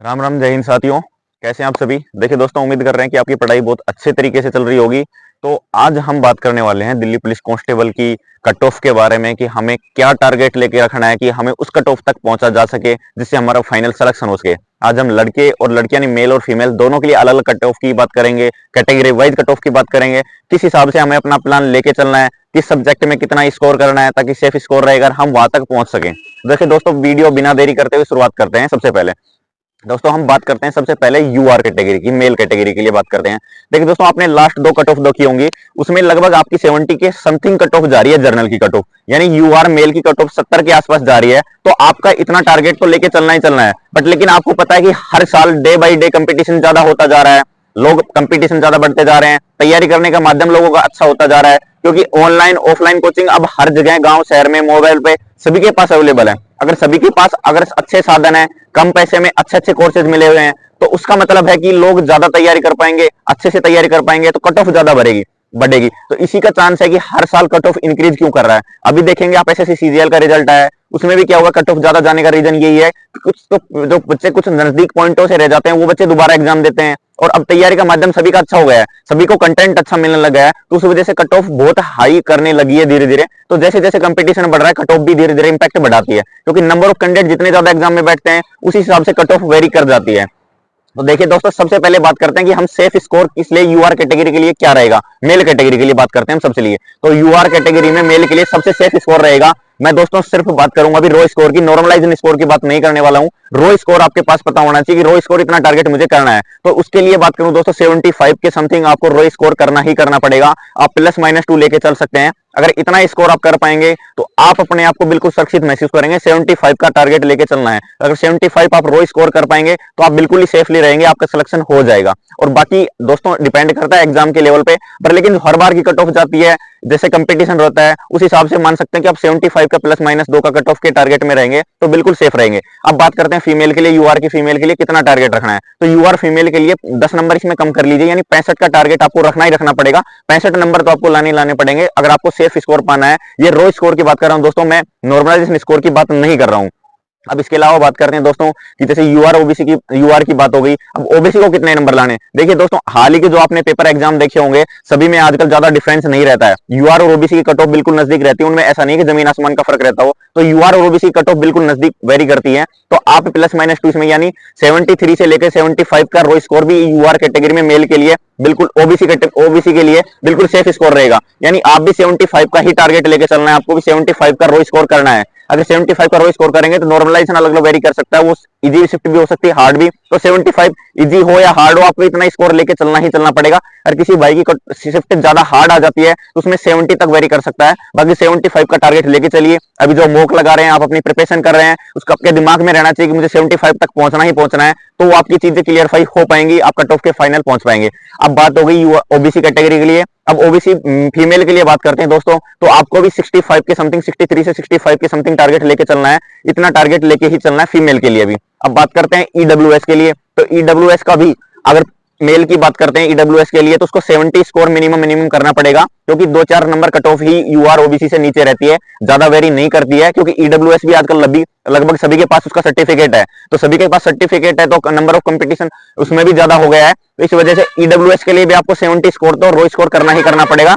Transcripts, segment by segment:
राम राम, जय हिंद साथियों। कैसे हैं आप सभी। देखिए दोस्तों, उम्मीद कर रहे हैं कि आपकी पढ़ाई बहुत अच्छे तरीके से चल रही होगी। तो आज हम बात करने वाले हैं दिल्ली पुलिस कांस्टेबल की कट ऑफ के बारे में कि हमें क्या टारगेट लेके रखना है कि हमें उस कट ऑफ तक पहुंचा जा सके जिससे हमारा फाइनल सिलेक्शन हो सके। आज हम लड़के और लड़कियां यानी मेल और फीमेल दोनों के लिए अलग अलग कट ऑफ की बात करेंगे, कैटेगरी वाइज कट ऑफ की बात करेंगे, किस हिसाब से हमें अपना प्लान लेके चलना है, किस सब्जेक्ट में कितना स्कोर करना है ताकि सेफ स्कोर रहेगा हम वहां तक पहुंच सके। देखिए दोस्तों, वीडियो बिना देरी करते हुए शुरुआत करते हैं। सबसे पहले दोस्तों हम बात करते हैं सबसे पहले यूआर कैटेगरी की, मेल कैटेगरी के लिए बात करते हैं। देखिए दोस्तों, आपने लास्ट दो कट ऑफ देखी होंगी, उसमें लगभग आपकी 70 के समथिंग कट ऑफ जा रही है जर्नल की कट ऑफ, यानी यूआर मेल की कट ऑफ 70 के आसपास जा रही है। तो आपका इतना टारगेट तो लेके चलना ही चलना है। बट लेकिन आपको पता है कि हर साल डे बाई डे कंपटीशन ज्यादा होता जा रहा है, लोग कंपटीशन ज्यादा बढ़ते जा रहे हैं, तैयारी करने का माध्यम लोगों का अच्छा होता जा रहा है, क्योंकि ऑनलाइन ऑफलाइन कोचिंग अब हर जगह गांव शहर में मोबाइल पे सभी के पास अवेलेबल है। अगर सभी के पास अगर अच्छे साधन है, कम पैसे में अच्छे अच्छे कोर्सेज मिले हुए हैं, तो उसका मतलब है कि लोग ज्यादा तैयारी कर पाएंगे, अच्छे से तैयारी कर पाएंगे, तो कट ऑफ ज्यादा बढ़ेगी। तो इसी का चांस है कि हर साल कट ऑफ इंक्रीज क्यों कर रहा है। अभी देखेंगे आप एसएससी सीजीएल का रिजल्ट आया, उसमें भी क्या होगा, कट ऑफ ज्यादा जाने का रीजन यही है कि कुछ तो जो बच्चे कुछ नजदीक पॉइंटों से रह जाते हैं वो बच्चे दोबारा एग्जाम देते हैं। और अब तैयारी का माध्यम सभी का अच्छा हो गया है, सभी को कंटेंट अच्छा मिलने लगा है, तो उस वजह से कट ऑफ बहुत हाई करने लगी है धीरे धीरे। तो जैसे जैसे कंपटीशन बढ़ रहा है, कट ऑफ भी धीरे धीरे इंपैक्ट बढ़ाती है, क्योंकि नंबर ऑफ कैंडिडेट जितने ज्यादा एग्जाम में बैठते हैं उसी हिसाब से कट ऑफ वेरी कर जाती है। तो देखिए दोस्तों, सबसे पहले बात करते हैं कि हम सेफ स्कोर इसलिए यूआर कैटेगरी के लिए क्या रहेगा। मेल कैटेगरी के लिए बात करते हैं हम सबसे लिए। तो यूआर कैटेगरी में मेल के लिए सबसे सेफ स्कोर रहेगा, मैं दोस्तों सिर्फ बात करूंगा अभी रो स्कोर की, नॉर्मलाइज्ड स्कोर की बात नहीं करने वाला हूं। रो स्कोर आपके पास पता होना चाहिए कि रो स्कोर इतना टारगेट मुझे करना है। तो उसके लिए बात करूं दोस्तों, 75 के समथिंग आपको रो स्कोर करना ही करना पड़ेगा। आप +-2 लेके चल सकते हैं। अगर इतना स्कोर आप कर पाएंगे तो आप अपने आप को बिल्कुल सुरक्षित महसूस करेंगे। 75 का टारगेट लेके चलना है। अगर 75 आप रो स्कोर कर पाएंगे तो आप बिल्कुल ही सेफली रहेंगे, आपका सिलेक्शन हो जाएगा। और बाकी दोस्तों डिपेंड करता है एग्जाम के लेवल पे, पर लेकिन हर बार की कट ऑफ जाती है, जैसे कंपटीशन रहता है उस हिसाब से मान सकते हैं कि आप 75 का +-2 का कट ऑफ के टारगेट में रहेंगे तो बिल्कुल सेफ रहेंगे। अब बात करते हैं फीमेल के लिए, यूआर की फीमेल के लिए कितना टारगेट रखना है। तो यूआर फीमेल के लिए 10 नंबर इसमें कम कर लीजिए, यानी 65 का टारगेट आपको रखना ही रखना पड़ेगा। 65 नंबर तो आपको लाने पड़ेंगे अगर आपको सेफ स्कोर पाना है। ये रो स्कोर की बात कर रहा हूं दोस्तों, मैं नॉर्मलाइजेशन स्कोर की बात नहीं कर रहा हूं। अब इसके अलावा बात करते हैं दोस्तों कि जैसे यूआर ओबीसी की, यूआर की बात हो गई, अब ओबीसी को कितने नंबर लाने। देखिए दोस्तों, हाल ही के जो आपने पेपर एग्जाम देखे होंगे सभी में आजकल ज्यादा डिफरेंस नहीं रहता है। यूआर और ओबीसी की कट ऑफ बिल्कुल नजदीक रहती है, उनमें ऐसा नहीं कि जमीन आसमान का फर्क रहता हो। तो यूआर और ओबीसी कट ऑफ बिल्कुल नजदीक वेरी करती है। तो आप +-2 इसमें यानी 73 से लेकर 75 का रो स्कोर भी यूआर कैटेगरी में मेल के लिए बिल्कुल ओबीसी के लिए बिल्कुल सेफ स्कोर रहेगा। यानी आप भी 75 का ही टारगेट लेके चलना है, आपको भी 75 का रो स्कोर करना है। अगर 75 का रो स्कोर करेंगे तो नॉर्मलाइजेशन अलग अलग वेरी कर सकता है, वो इजी शिफ्ट भी हो सकती है, हार्ड भी। तो 75 इजी हो या हार्ड हो, आपको इतना स्कोर लेके चलना ही चलना पड़ेगा। अगर किसी भाई की शिफ्ट ज्यादा हार्ड आ जाती है तो उसमें 70 तक वेरी कर सकता है, बाकी 75 का टारगेट लेके चलिए। अभी जो मॉक लगा रहे हैं, आप अपनी प्रिपरेशन कर रहे हैं, उसका आपके दिमाग में रहना चाहिए कि मुझे 75 तक पहुंचना ही पहुंचना है, तो वो आपकी चीजें क्लियरफाई हो पाएंगी, आप कट ऑफ के फाइनल पहुंच पाएंगे। अब बात हो गई ओबीसी कैटेगरी के लिए। अब ओबीसी फीमेल के लिए बात करते हैं दोस्तों, तो आपको भी 65 के समथिंग, 63 से 65 के समथिंग टारगेट लेके चलना है। इतना टारगेट लेके ही चलना है फीमेल के लिए भी। अब बात करते हैं ईडब्ल्यूएस के लिए। तो ईडब्ल्यूएस का भी अगर मेल की बात करते हैं ईडब्ल्यूएस के लिए, तो उसको 70 स्कोर मिनिमम करना पड़ेगा, क्योंकि 2-4 नंबर कट ऑफ ही यूआर ओबीसी से नीचे रहती है, ज्यादा वेरी नहीं करती है, क्योंकि ईडब्ल्यूएस भी आजकल लगभग सभी के पास उसका सर्टिफिकेट है। तो सभी के पास सर्टिफिकेट है तो नंबर ऑफ कंपटीशन उसमें भी ज्यादा हो गया है। तो इस वजह से ईडब्ल्यूएस के लिए भी आपको 70 स्कोर तो रो स्कोर करना ही करना पड़ेगा।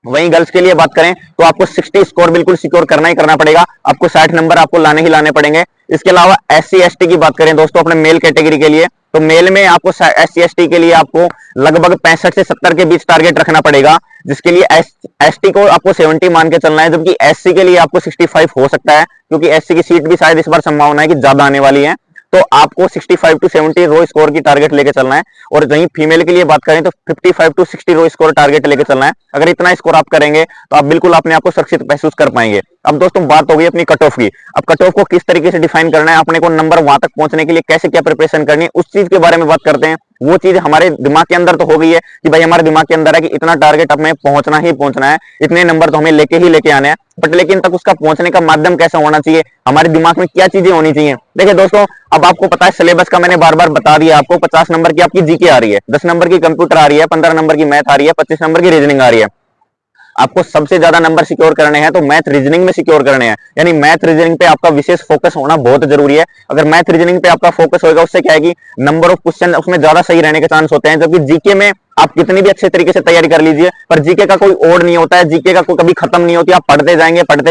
वहीं गर्ल्स के लिए बात करें तो आपको 60 स्कोर बिल्कुल सिक्योर करना ही करना पड़ेगा, आपको 60 नंबर आपको लाने ही लाने पड़ेंगे। इसके अलावा एससी एसटी की बात करें दोस्तों अपने मेल कैटेगरी के लिए, तो मेल में आपको एससी एसटी के लिए आपको लगभग 65 से 70 के बीच टारगेट रखना पड़ेगा, जिसके लिए एसटी को आपको 70 मान के चलना है, जबकि एससी के लिए आपको 65 हो सकता है, क्योंकि एससी की सीट भी शायद इस बार संभावना है कि ज्यादा आने वाली है। तो आपको 65 to 70 रो स्कोर की टारगेट लेके चलना है। और वहीं फीमेल के लिए बात करें तो 55 to 60 रो स्कोर टारगेट लेके चलना है। अगर इतना स्कोर आप करेंगे तो आप बिल्कुल अपने आप को सुरक्षित महसूस कर पाएंगे। अब दोस्तों बात हो गई अपनी कट ऑफ की। अब कट ऑफ को किस तरीके से डिफाइन करना है, अपने को नंबर वहां तक पहुंचने के लिए कैसे क्या प्रिपरेशन करनी है, उस चीज के बारे में बात करते हैं। वो चीज हमारे दिमाग के अंदर तो हो गई है कि भाई हमारे दिमाग के अंदर है कि इतना टारगेट हमें पहुंचना ही पहुंचना है, इतने नंबर तो हमें लेके ही लेके आने हैं। बट लेकिन तक उसका पहुंचने का माध्यम कैसा होना चाहिए, हमारे दिमाग में क्या चीजें होनी चाहिए। देखिए दोस्तों, अब आपको पता है सिलेबस का मैंने बार बार बता दिया, आपको 50 नंबर की आपकी जीके आ रही है, 10 नंबर की कंप्यूटर आ रही है, 15 नंबर की मैथ आ रही है, 25 नंबर की रीजनिंग आ रही है। आपको सबसे ज्यादा नंबर सिक्योर करने हैं तो मैथ रीजनिंग में सिक्योर करने हैं, यानी मैथ रीजनिंग पे आपका विशेष फोकस होना बहुत जरूरी है। अगर मैथ रीजनिंग पे आपका फोकस होगा उससे क्या है कि नंबर ऑफ क्वेश्चन उसमें ज्यादा सही रहने के चांस होते हैं, जबकि जीके में आप कितनी भी अच्छे तरीके से तैयारी कर लीजिए पर जीके का कोई ओड नहीं होता है, जीके का कोई कभी खत्म नहीं होती, आप पढ़ते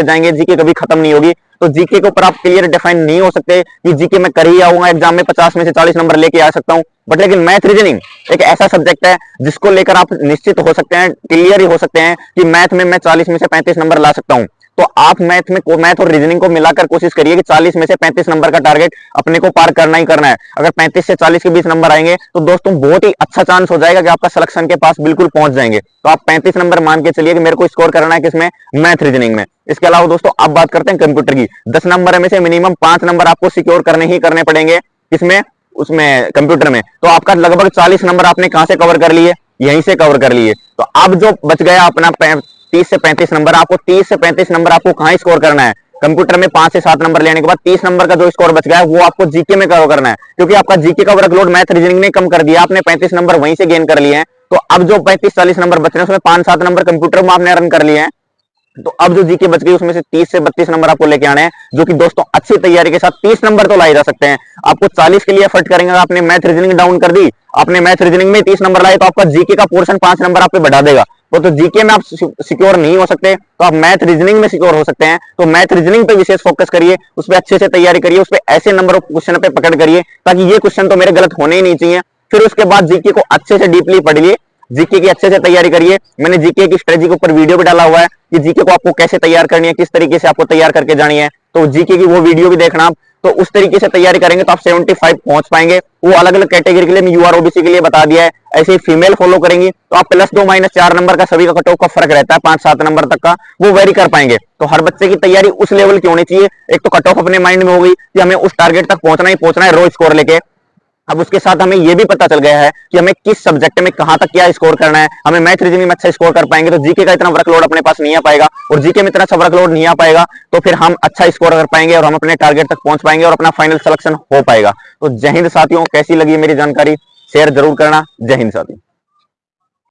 जाएंगे जीके कभी खत्म नहीं होगी। तो जीके के ऊपर आप क्लियर डिफाइन नहीं हो सकते कि जीके में कर ही आऊंगा, एग्जाम में 50 में से 40 नंबर लेके आ सकता हूं। बट लेकिन मैथ रीजनिंग एक ऐसा सब्जेक्ट है जिसको लेकर आप निश्चित हो सकते हैं, क्लियर ही हो सकते हैं कि मैथ में मैं 40 में से 35 नंबर ला सकता हूं। तो आप मैथ और रीजनिंग को मिलाकर कोशिश करिए कि 40 में से 35 नंबर का टारगेट अपने को पार करना ही करना है। अगर 35 से 40 के बीच नंबर आएंगे तो दोस्तों बहुत ही अच्छा चांस हो जाएगा कि आपका सिलेक्शन के पास बिल्कुल पहुंच जाएंगे। तो आप 35 नंबर मान के चलिए कि मेरे को स्कोर करना है किसमें, मैथ रीजनिंग में। इसके अलावा दोस्तों अब बात करते हैं कंप्यूटर की। 10 नंबर में से मिनिमम 5 नंबर आपको सिक्योर करने ही करने पड़ेंगे, किसमें, उसमें कंप्यूटर में। तो आपका लगभग 40 नंबर आपने कहां से कवर कर लिए, यहीं से कवर कर लिए। तो अब जो बच गया अपना 30 से 35 नंबर, आपको 30 से 35 नंबर आपको कहां स्कोर करना है, कंप्यूटर में 5 से 7 नंबर लेने के बाद 30 नंबर का जो स्कोर बच गया है वो आपको जीके में कवर करना है, क्योंकि आपका जीके का वर्कलोड मैथ रीजनिंग ने कम कर दिया, आपने 35 नंबर वहीं से गेन कर लिए हैं। तो अब जो 35-40 नंबर बच रहे हैं उसमें 5-7 नंबर कंप्यूटर में आपने अर्न कर लिए हैं। तो अब जो जीके बच गई उसमें से 30 से 32 नंबर आपको लेके आने हैं, जो कि दोस्तों अच्छी तैयारी के साथ 30 नंबर तो लाए जा सकते हैं। आपको 40 के लिए एफर्ट करेंगे, आपने मैथ रीजनिंग डाउन कर दी, आपने मैथ रीजनिंग में 30 नंबर लाए तो आपका जीके का पोर्शन 5 नंबर आप पे बढ़ा देगा। वो तो जीके में आप सिक्योर नहीं हो सकते तो आप मैथ रीजनिंग में सिक्योर हो सकते हैं। तो मैथ रीजनिंग पे विशेष फोकस करिए, उस पर अच्छे से तैयारी करिए, उस पर ऐसे नंबर ऑफ क्वेश्चन पे पकड़ करिए ताकि ये क्वेश्चन तो मेरे गलत होने ही नहीं चाहिए। फिर उसके बाद जीके को अच्छे से डीपली पढ़िए, जीके की अच्छे से तैयारी करिए। मैंने जीके की स्ट्रेटजी के ऊपर वीडियो भी डाला हुआ है कि जीके को आपको कैसे तैयार करनी है, किस तरीके से आपको तैयार करके जानी है, तो जीके की वो वीडियो भी देखना आप। तो उस तरीके से तैयारी करेंगे तो आप 75 पहुंच पाएंगे। वो अलग अलग कैटेगरी के लिए यूआर ओबीसी के लिए बता दिया है। ऐसे ही फीमेल फॉलो करेंगी तो आप +2 -4 नंबर का सभी का कट ऑफ का फर्क रहता है, 5-7 नंबर तक का वो वेरी कर पाएंगे। तो हर बच्चे की तैयारी उस लेवल की होनी चाहिए। एक तो कट ऑफ अपने माइंड में हो गई कि हमें उस टारगेट तक पहुंचना ही पहुंचना है रो स्कोर लेके। अब उसके साथ हमें यह भी पता चल गया है कि हमें किस सब्जेक्ट में कहां तक क्या स्कोर करना है। हमें मैथ रीजनिंग में अच्छा स्कोर कर पाएंगे तो जीके का इतना वर्कलोड अपने पास नहीं आ पाएगा, और जीके में इतना अच्छा वर्कलोड नहीं आ पाएगा तो फिर हम अच्छा स्कोर कर पाएंगे और हम अपने टारगेट तक पहुंच पाएंगे और अपना फाइनल सिलेक्शन हो पाएगा। तो जय हिंद साथियों, कैसी लगी मेरी जानकारी शेयर जरूर करना। जय हिंद साथियों।